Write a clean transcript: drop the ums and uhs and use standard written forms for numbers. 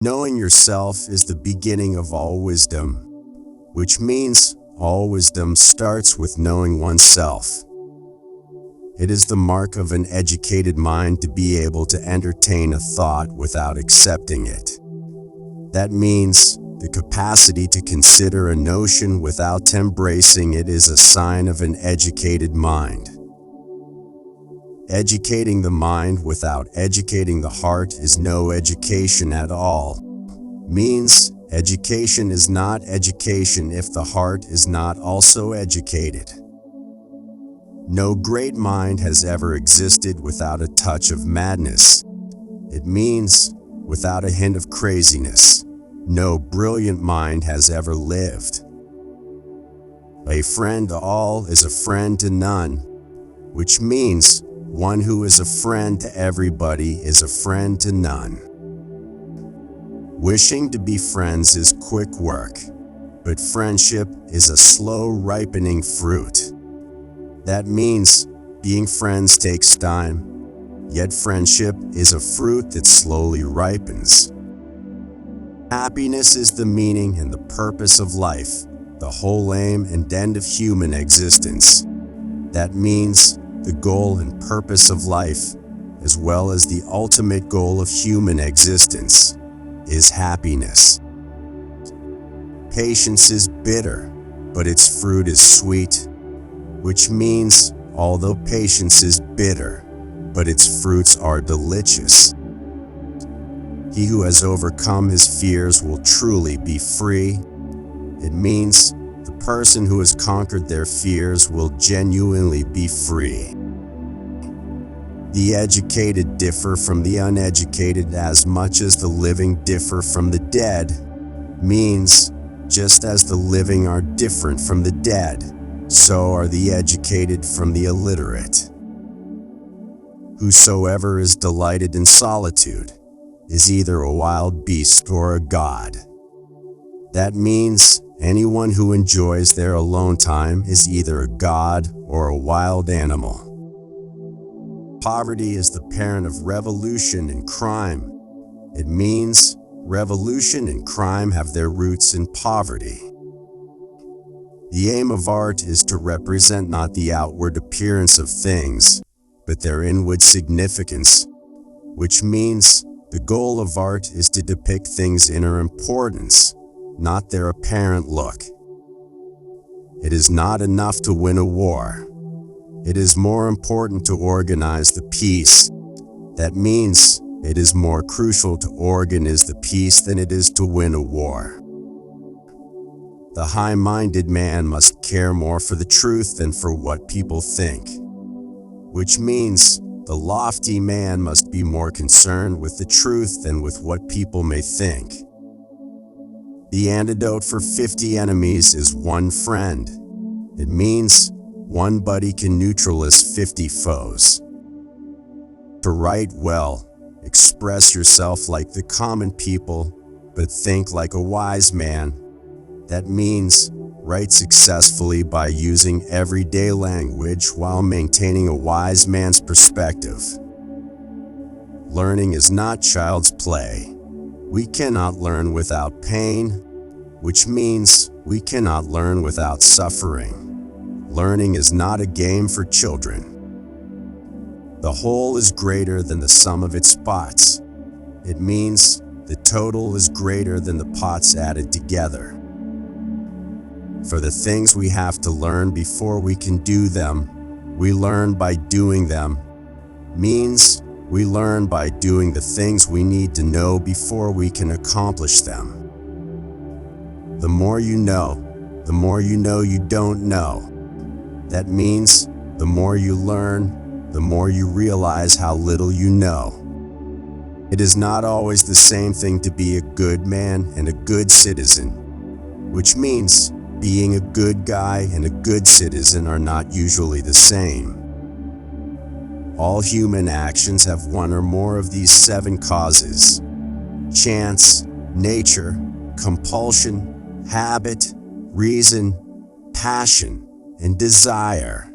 Knowing yourself is the beginning of all wisdom, which means all wisdom starts with knowing oneself. It is the mark of an educated mind to be able to entertain a thought without accepting it. That means the capacity to consider a notion without embracing it is a sign of an educated mind. Educating the mind without educating the heart is no education at all. Means education is not education if the heart is not also educated. No great mind has ever existed without a touch of madness. It means without a hint of craziness. No brilliant mind has ever lived. A friend to all is a friend to none, which means one who is a friend to everybody is a friend to none. Wishing to be friends is quick work, but friendship is a slow ripening fruit. That means being friends takes time, yet friendship is a fruit that slowly ripens. Happiness is the meaning and the purpose of life, the whole aim and end of human existence. That means the goal and purpose of life, as well as the ultimate goal of human existence, is happiness. Patience is bitter, but its fruit is sweet, which means although patience is bitter, but its fruits are delicious. He who has overcome his fears will truly be free. It means the person who has conquered their fears will genuinely be free. The educated differ from the uneducated as much as the living differ from the dead. Means just as the living are different from the dead, so are the educated from the illiterate. Whosoever is delighted in solitude is either a wild beast or a god. That means anyone who enjoys their alone time is either a god or a wild animal. Poverty is the parent of revolution and crime. It means revolution and crime have their roots in poverty. The aim of art is to represent not the outward appearance of things, but their inward significance, which means the goal of art is to depict things' inner importance, not their apparent look. It is not enough to win a war. It is more important to organize the peace. That means it is more crucial to organize the peace than it is to win a war. The high-minded man must care more for the truth than for what people think, which means the lofty man must be more concerned with the truth than with what people may think. The antidote for 50 enemies is one friend. It means one buddy can neutralize 50 foes. To write well, express yourself like the common people, but think like a wise man. That means write successfully by using everyday language while maintaining a wise man's perspective. Learning is not child's play. We cannot learn without pain, which means we cannot learn without suffering. Learning is not a game for children. The whole is greater than the sum of its spots. It means the total is greater than the pots added together. For the things we have to learn before we can do them, we learn by doing them. Means we learn by doing the things we need to know before we can accomplish them. The more you know you don't know. That means the more you learn, the more you realize how little you know. It is not always the same thing to be a good man and a good citizen, which means being a good guy and a good citizen are not usually the same. All human actions have one or more of these 7 causes: chance, nature, compulsion, habit, reason, passion, and desire.